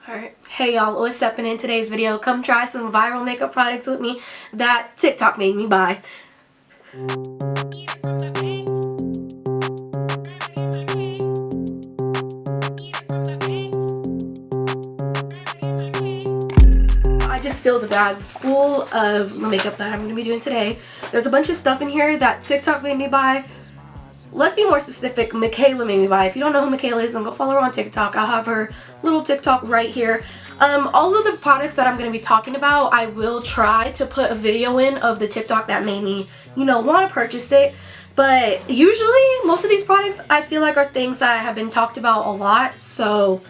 Alright, hey y'all, what's up? And in today's video, come try some viral makeup products with me that TikTok made me buy. I just filled a bag full of the makeup that I'm going to be doing today. There's a bunch of stuff in here that TikTok made me buy. Let's be more specific, Michaela made me buy. If you don't know who Michaela is, then go follow her on TikTok. I'll have her little TikTok right here. All of the products that I'm going to be talking about, I will try to put a video in of the TikTok that made me, want to purchase it. But usually, most of these products, I feel like are things that have been talked about a lot. So,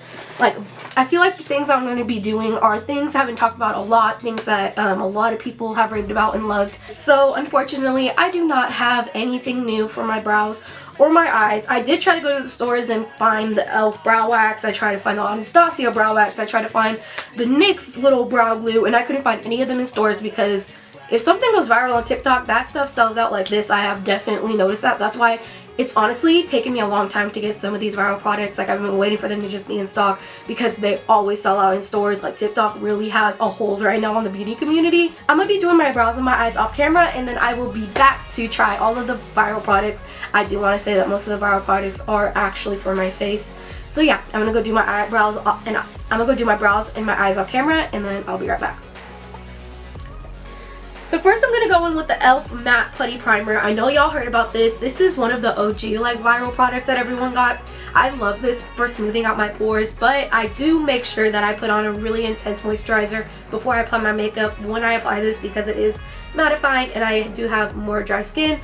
I feel like the things I'm going to be doing are things that have been talked about a lot, things that a lot of people have raved about and loved. So unfortunately, I do not have anything new for my brows or my eyes. I did try to go to the stores and find the e.l.f. brow wax. I tried to find the Anastasia brow wax. I tried to find the NYX little brow glue, and I couldn't find any of them in stores because if something goes viral on TikTok, that stuff sells out like this. I have definitely noticed that. That's why it's honestly taken me a long time to get some of these viral products. I've been waiting for them to just be in stock because they always sell out in stores. TikTok really has a hold right now on the beauty community. I'm going to be doing my brows and my eyes off camera, and then I will be back to try all of the viral products. I do want to say that most of the viral products are actually for my face. So yeah, I'm going to go do my eyebrows and I'm going to go do my brows and my eyes off camera, and then I'll be right back. So first I'm going to go in with the e.l.f. Matte Putty Primer. I know y'all heard about this. This is one of the OG viral products that everyone got. I love this for smoothing out my pores, but I do make sure that I put on a really intense moisturizer before I apply my makeup when I apply this because it is mattifying and I do have more dry skin.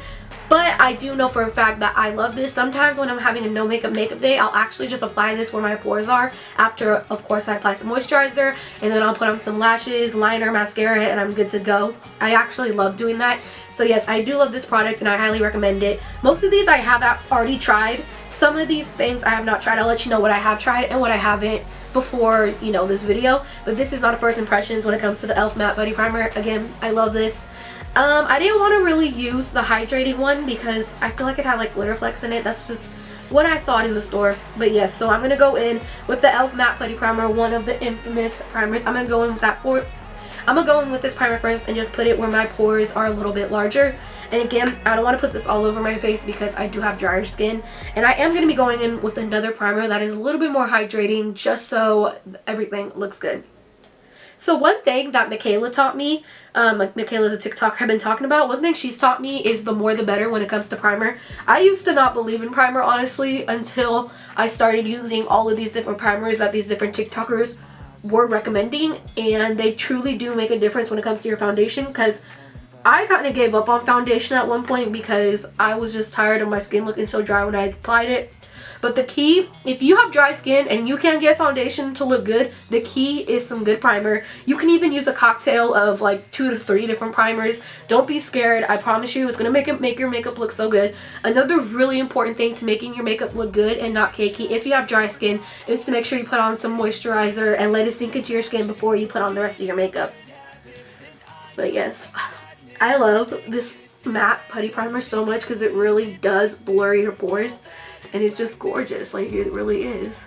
But I do know for a fact that I love this. Sometimes when I'm having a no makeup day, I'll actually just apply this where my pores are. After, of course, I apply some moisturizer, and then I'll put on some lashes, liner, mascara, and I'm good to go. I actually love doing that. So yes, I do love this product, and I highly recommend it. Most of these I have already tried. Some of these things I have not tried. I'll let you know what I have tried and what I haven't before, this video. But this is not a first impressions when it comes to the e.l.f. Matte Putty Primer. Again, I love this. I didn't want to really use the hydrating one because I feel like it had glitter flecks in it. That's just when I saw it in the store. But yes, so I'm going to go in with the e.l.f. Matte Putty Primer, one of the infamous primers. I'm going to go in with that I'm going to go in with this primer first and just put it where my pores are a little bit larger. And again, I don't want to put this all over my face because I do have drier skin. And I am going to be going in with another primer that is a little bit more hydrating just so everything looks good. So one thing that Michaela taught me, Michaela's a TikToker I've been talking about, one thing she's taught me is the more the better when it comes to primer. I used to not believe in primer, honestly, until I started using all of these different primers that these different TikTokers were recommending, and they truly do make a difference when it comes to your foundation, because I kind of gave up on foundation at one point because I was just tired of my skin looking so dry when I applied it. But the key, if you have dry skin and you can't get foundation to look good, the key is some good primer. You can even use a cocktail of 2 to 3 different primers. Don't be scared. I promise you it's going to make your makeup look so good. Another really important thing to making your makeup look good and not cakey if you have dry skin is to make sure you put on some moisturizer and let it sink into your skin before you put on the rest of your makeup. But yes, I love this matte putty primer so much because it really does blur your pores. And it's just gorgeous, it really is.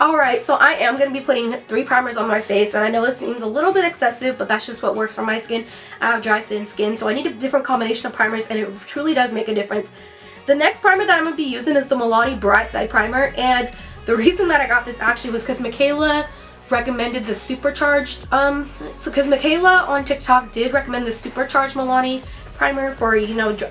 Alright, so I am going to be putting 3 primers on my face, and I know it seems a little bit excessive, but that's just what works for my skin. I have dry skin, so I need a different combination of primers, and it truly does make a difference. The next primer that I'm going to be using is the Milani Brightside Primer, and the reason that I got this actually was because Michaela recommended the supercharged, because Michaela on TikTok did recommend the supercharged Milani primer for,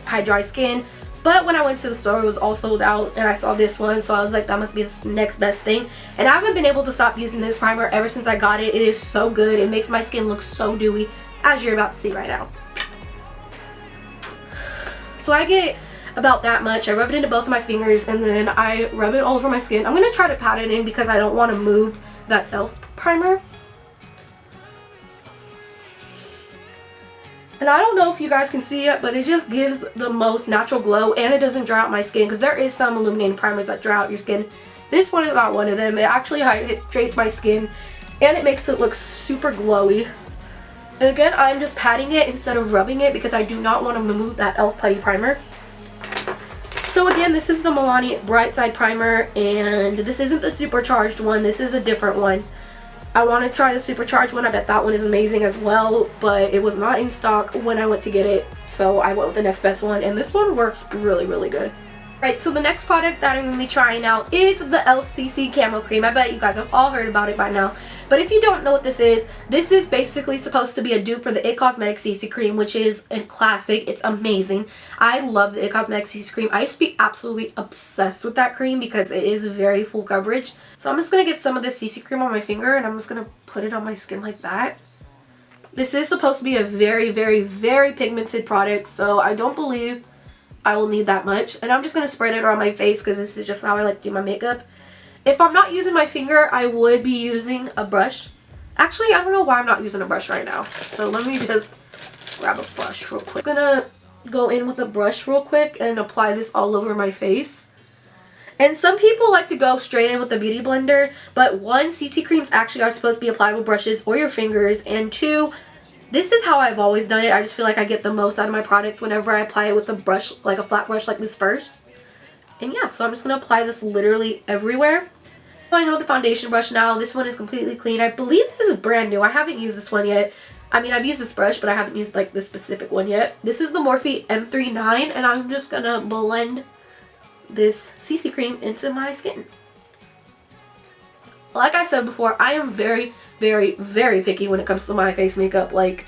high dry skin. But when I went to the store, it was all sold out, and I saw this one, so I was like, that must be the next best thing. And I haven't been able to stop using this primer ever since I got it. It is so good. It makes my skin look so dewy, as you're about to see right now. So I get about that much. I rub it into both of my fingers, and then I rub it all over my skin. I'm going to try to pat it in because I don't want to move that e.l.f. primer. And I don't know if you guys can see it, but it just gives the most natural glow, and it doesn't dry out my skin because there is some illuminating primers that dry out your skin. This one is not one of them. It actually hydrates my skin, and it makes it look super glowy. And again, I'm just patting it instead of rubbing it because I do not want to remove that e.l.f. Putty Primer. So again, this is the Milani Brightside Primer, and this isn't the supercharged one. This is a different one. I want to try the Supercharged one. I bet that one is amazing as well, but it was not in stock when I went to get it, so I went with the next best one, and this one works really, really good. Right, so the next product that I'm going to be trying out is the e.l.f. CC Camo Cream. I bet you guys have all heard about it by now. But if you don't know what this is basically supposed to be a dupe for the IT Cosmetics CC Cream, which is a classic. It's amazing. I love the IT Cosmetics CC Cream. I used to be absolutely obsessed with that cream because it is very full coverage. So I'm just going to get some of this CC Cream on my finger, and I'm just going to put it on my skin like that. This is supposed to be a very, very, very pigmented product, so I don't believe I will need that much. And I'm just going to spread it around my face because this is just how I like to do my makeup. If I'm not using my finger, I would be using a brush. Actually, I don't know why I'm not using a brush right now. So let me just grab a brush real quick. I'm going to go in with a brush real quick and apply this all over my face. And some people like to go straight in with the beauty blender. But one, CC creams actually are supposed to be applied with brushes or your fingers. And two, this is how I've always done it. I just feel like I get the most out of my product whenever I apply it with a brush, like a flat brush like this first. And yeah, so I'm just going to apply this literally everywhere. Going in with the foundation brush now. This one is completely clean. I believe this is brand new. I haven't used this one yet. I mean, I've used this brush, but I haven't used like this specific one yet. This is the Morphe M39, and I'm just going to blend this CC cream into my skin. Like I said before, I am very, very, very picky when it comes to my face makeup. Like,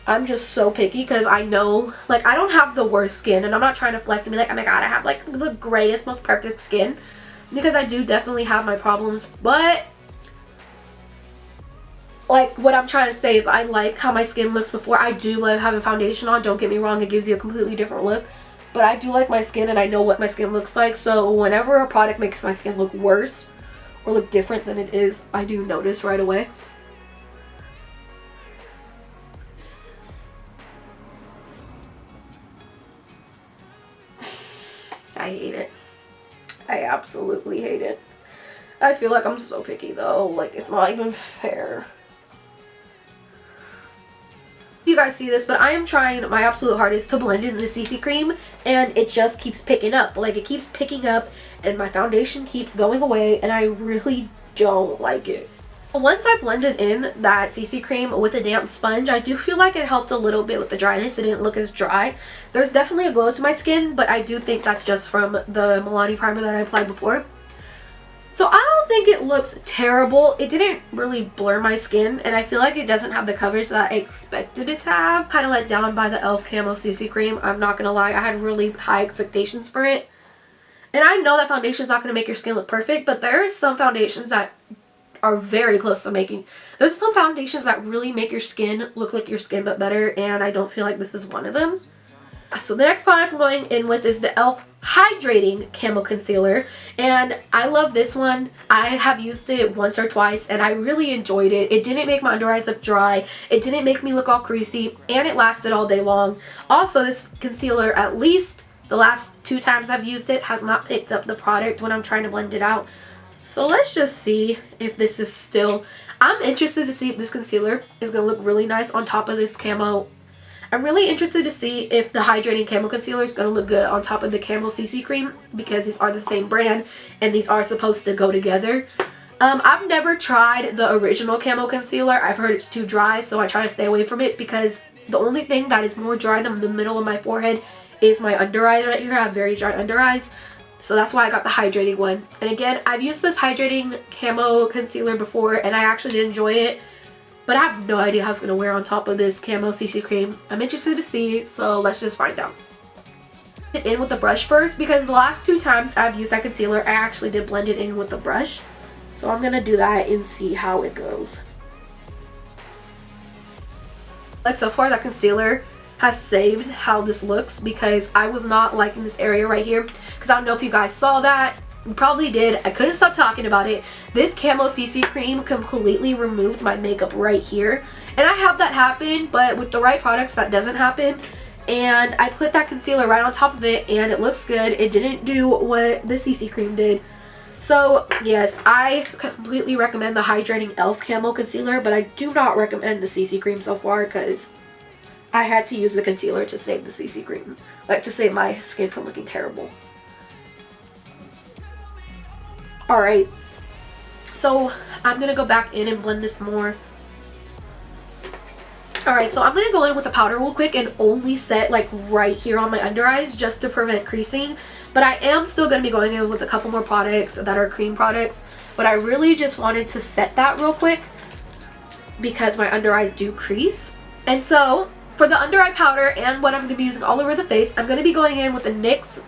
I'm just so picky because I know, like, I don't have the worst skin, and I'm not trying to flex and be like, oh my god, I have like the greatest, most perfect skin, because I do definitely have my problems. But like, what I'm trying to say is I like how my skin looks before. I do love having foundation on, don't get me wrong, it gives you a completely different look, but I do like my skin and I know what my skin looks like. So whenever a product makes my skin look worse or look different than it is, I do notice right away. I hate it. I absolutely hate it. I feel like I'm so picky though, like it's not even fair. You guys see this, but I am trying my absolute hardest to blend in the CC cream, and it just keeps picking up. Like, it keeps picking up and my foundation keeps going away, and I really don't like it. Once I blended in that CC cream with a damp sponge, I do feel like it helped a little bit with the dryness. It didn't look as dry. There's definitely a glow to my skin, but I do think that's just from the Milani primer that I applied before. So I don't think it looks terrible. It didn't really blur my skin, and I feel like it doesn't have the coverage that I expected it to have. Kind of let down by the e.l.f. Camo CC cream. I'm not going to lie. I had really high expectations for it. And I know that foundation is not going to make your skin look perfect, but there are some foundations that are very close to making. There's some foundations that really make your skin look like your skin but better, and I don't feel like this is one of them. So the next product I'm going in with is the e.l.f. Hydrating Camo Concealer, and I love this one. I have used it once or twice and I really enjoyed it. It didn't make my under eyes look dry, it didn't make me look all creasy, and it lasted all day long. Also, this concealer, at least the last 2 times I've used it, has not picked up the product when I'm trying to blend it out. So let's just see if this is still... I'm interested to see if this concealer is going to look really nice on top of this camo. I'm really interested to see if the Hydrating Camo Concealer is going to look good on top of the Camo CC Cream, because these are the same brand and these are supposed to go together. I've never tried the original Camo Concealer. I've heard it's too dry, so I try to stay away from it, because the only thing that is more dry than the middle of my forehead is my under eyes right here. I have very dry under eyes. So that's why I got the hydrating one. And again, I've used this Hydrating Camo Concealer before and I actually did enjoy it. But I have no idea how it's going to wear on top of this Camo CC Cream. I'm interested to see, so let's just find out. It in with the brush first, because the last 2 times I've used that concealer, I actually did blend it in with the brush. So I'm going to do that and see how it goes. Like, so far that concealer has saved how this looks, because I was not liking this area right here. Because I don't know if you guys saw that. You probably did. I couldn't stop talking about it. This Camo CC Cream completely removed my makeup right here. And I have that happen, but with the right products that doesn't happen. And I put that concealer right on top of it and it looks good. It didn't do what the CC Cream did. So yes, I completely recommend the Hydrating e.l.f. Camo Concealer, but I do not recommend the CC Cream so far, because I had to use the concealer to save the CC Cream. Like, to save my skin from looking terrible. Alright, So I'm going to go back in and blend this more. Alright, so I'm going to go in with the powder real quick and only set like right here on my under eyes just to prevent creasing. But I am still going to be going in with a couple more products that are cream products. But I really just wanted to set that real quick because my under eyes do crease. And so for the under eye powder and what I'm going to be using all over the face, I'm going to be going in with the NYX.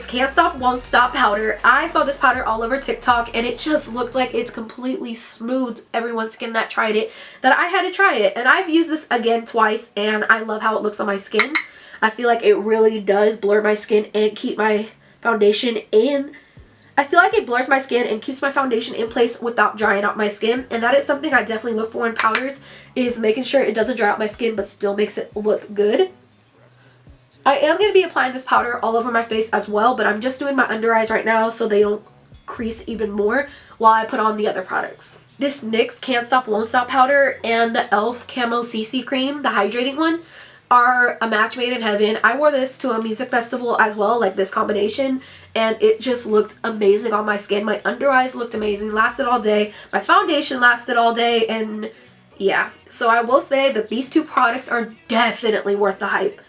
Can't Stop Won't Stop powder. I saw this powder all over TikTok and it just looked like it's completely smoothed everyone's skin that tried it, that I had to try it. And I've used this again twice and I love how it looks on my skin. I feel like it really does blur my skin and keep my foundation in. I feel like it blurs my skin and keeps my foundation in place without drying out my skin. And that is something I definitely look for in powders, is making sure it doesn't dry out my skin but still makes it look good. I am going to be applying this powder all over my face as well, but I'm just doing my under eyes right now so they don't crease even more while I put on the other products. This NYX Can't Stop Won't Stop powder and the e.l.f. Camo CC cream, the hydrating one, are a match made in heaven. I wore this to a music festival as well, like this combination, and it just looked amazing on my skin. My under eyes looked amazing, lasted all day. My foundation lasted all day, and yeah. So I will say that these two products are definitely worth the hype.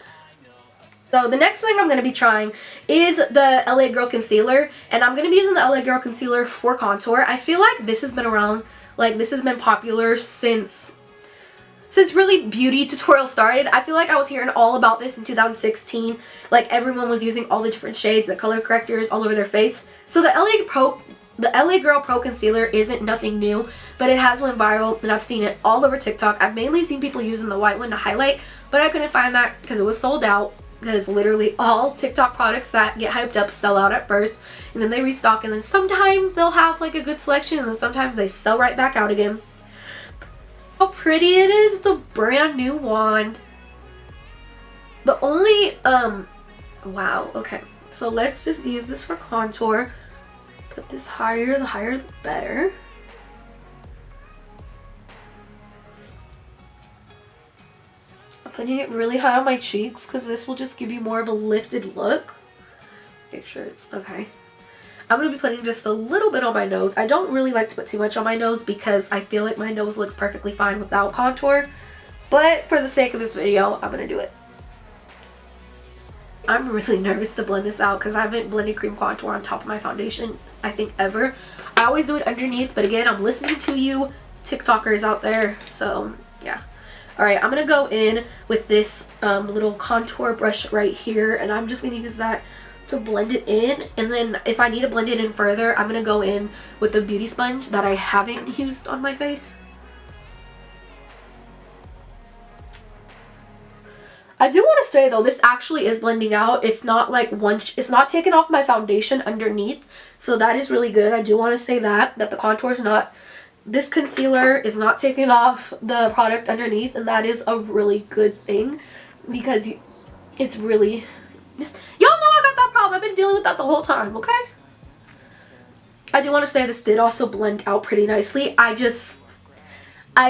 So the next thing I'm going to be trying is the LA Girl Concealer, and I'm going to be using the LA Girl Concealer for contour. I feel like this has been around, like this has been popular since really beauty tutorials started. I feel like I was hearing all about this in 2016. Like everyone was using all the different shades, the color correctors all over their face. So the LA Girl Pro Concealer isn't nothing new, but it has went viral and I've seen it all over TikTok. I've mainly seen people using the white one to highlight, but I couldn't find that because it was sold out. Because literally all TikTok products that get hyped up sell out at first, and then they restock, and then sometimes they'll have like a good selection, and then sometimes they sell right back out again. How pretty it is, the brand new wand. The only wow, okay, so let's just use this for contour. Put this higher, the higher the better. Putting it really high on my cheeks because this will just give you more of a lifted look. Make sure it's okay. I'm going to be putting just a little bit on my nose. I don't really like to put too much on my nose because I feel like my nose looks perfectly fine without contour. But for the sake of this video, I'm going to do it. I'm really nervous to blend this out because I haven't blended cream contour on top of my foundation, I think, ever. I always do it underneath, but again, I'm listening to you TikTokers out there, so yeah. Alright, I'm going to go in with this little contour brush right here, and I'm just going to use that to blend it in. And then if I need to blend it in further, I'm going to go in with a beauty sponge that I haven't used on my face. I do want to say though, this actually is blending out. It's not like it's not taking off my foundation underneath, so that is really good. I do want to say that the contour is not... This concealer is not taking off the product underneath, and that is a really good thing because it's really just, y'all know I got that problem. I've been dealing with that the whole time, okay? I do want to say this did also blend out pretty nicely. I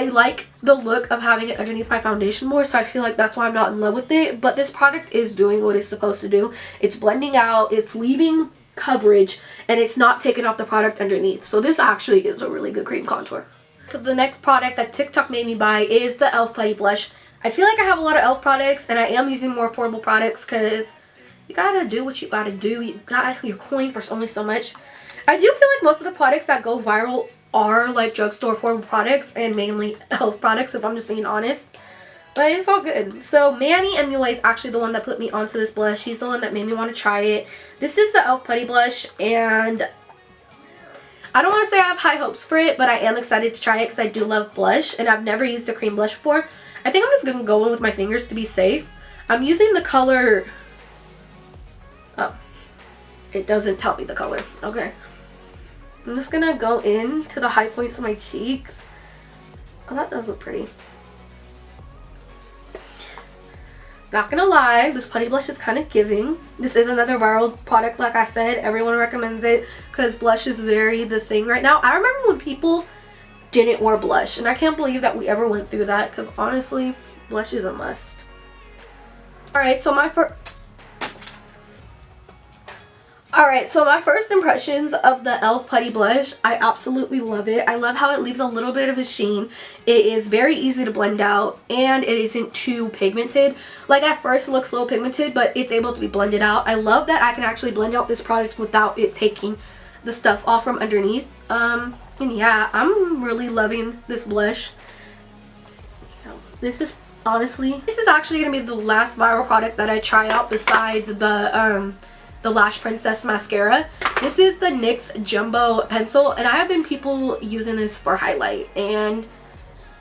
like the look of having it underneath my foundation more, so I feel like that's why I'm not in love with it. But this product is doing what it's supposed to do. It's blending out, it's leaving coverage, and it's not taking off the product underneath. So this actually is a really good cream contour. So the next product that TikTok made me buy is the e.l.f. Putty Blush. I feel like I have a lot of e.l.f. products, and I am using more affordable products because you gotta do what you gotta do. You got your coin for only so much. I do feel like most of the products that go viral are like drugstore affordable products and mainly e.l.f. products, if I'm just being honest. But it's all good. So Manny MUA is actually the one that put me onto this blush. He's the one that made me want to try it. This is the e.l.f. Putty Blush, and I don't want to say I have high hopes for it, but I am excited to try it because I do love blush, and I've never used a cream blush before. I think I'm just going to go in with my fingers to be safe. I'm using the color... Oh, it doesn't tell me the color. Okay. I'm just going to go in to the high points of my cheeks. Oh, that does look pretty. Not gonna lie, this putty blush is kind of giving. This is another viral product, like I said. Everyone recommends it because blush is very the thing right now. I remember when people didn't wear blush, and I can't believe that we ever went through that because honestly, blush is a must. Alright, so Alright, so my first impressions of the e.l.f. Putty Blush, I absolutely love it. I love how it leaves a little bit of a sheen. It is very easy to blend out, and it isn't too pigmented. Like, at first it looks a little pigmented, but it's able to be blended out. I love that I can actually blend out this product without it taking the stuff off from underneath. And yeah, I'm really loving this blush. This is actually going to be the last viral product that I try out besides the Lash Princess mascara. This is the NYX Jumbo Pencil, and I have been people using this for highlight, and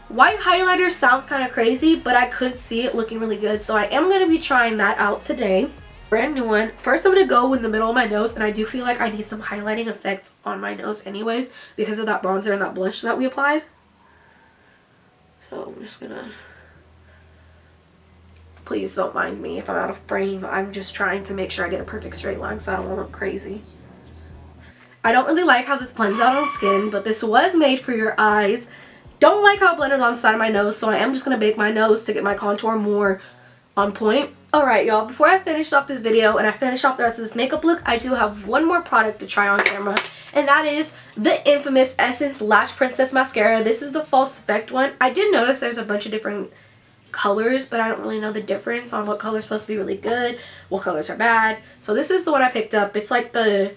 white highlighter sounds kind of crazy, but I could see it looking really good, so I am going to be trying that out today. Brand new one. First, I'm going to go in the middle of my nose, and I do feel like I need some highlighting effects on my nose anyways because of that bronzer and that blush that we applied. So I'm just gonna... Please don't mind me if I'm out of frame. I'm just trying to make sure I get a perfect straight line so I don't look crazy. I don't really like how this blends out on skin, but this was made for your eyes. Don't like how it blended on the side of my nose, so I am just going to bake my nose to get my contour more on point. Alright, y'all, before I finish off this video and I finish off the rest of this makeup look, I do have one more product to try on camera, and that is the infamous Essence Lash Princess Mascara. This is the false effect one. I did notice there's a bunch of different colors, but I don't really know the difference on what color is supposed to be really good, what colors are bad. So this is the one I picked up. It's like the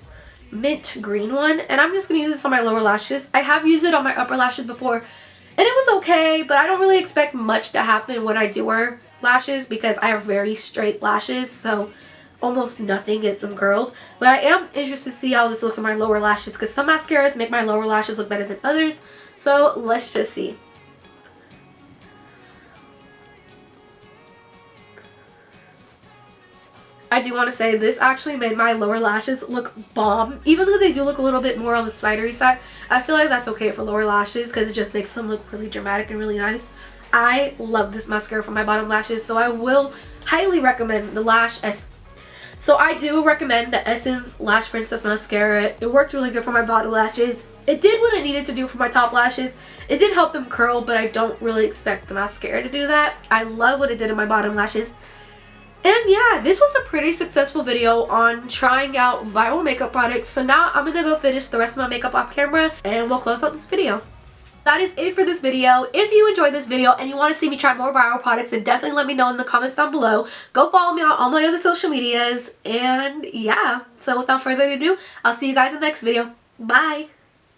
mint green one, and I'm just going to use this on my lower lashes. I have used it on my upper lashes before, and it was okay, but I don't really expect much to happen when I do wear lashes because I have very straight lashes, so almost nothing gets them curled. But I am interested to see how this looks on my lower lashes because some mascaras make my lower lashes look better than others, so let's just see. I do want to say this actually made my lower lashes look bomb. Even though they do look a little bit more on the spidery side, I feel like that's okay for lower lashes because it just makes them look really dramatic and really nice. I love this mascara for my bottom lashes, so I will highly recommend the So I do recommend the Essence Lash Princess Mascara. It worked really good for my bottom lashes. It did what it needed to do for my top lashes. It did help them curl, but I don't really expect the mascara to do that. I love what it did in my bottom lashes. And yeah, this was a pretty successful video on trying out viral makeup products. So now I'm going to go finish the rest of my makeup off camera and we'll close out this video. That is it for this video. If you enjoyed this video and you want to see me try more viral products, then definitely let me know in the comments down below. Go follow me on all my other social medias. And yeah, so without further ado, I'll see you guys in the next video. Bye!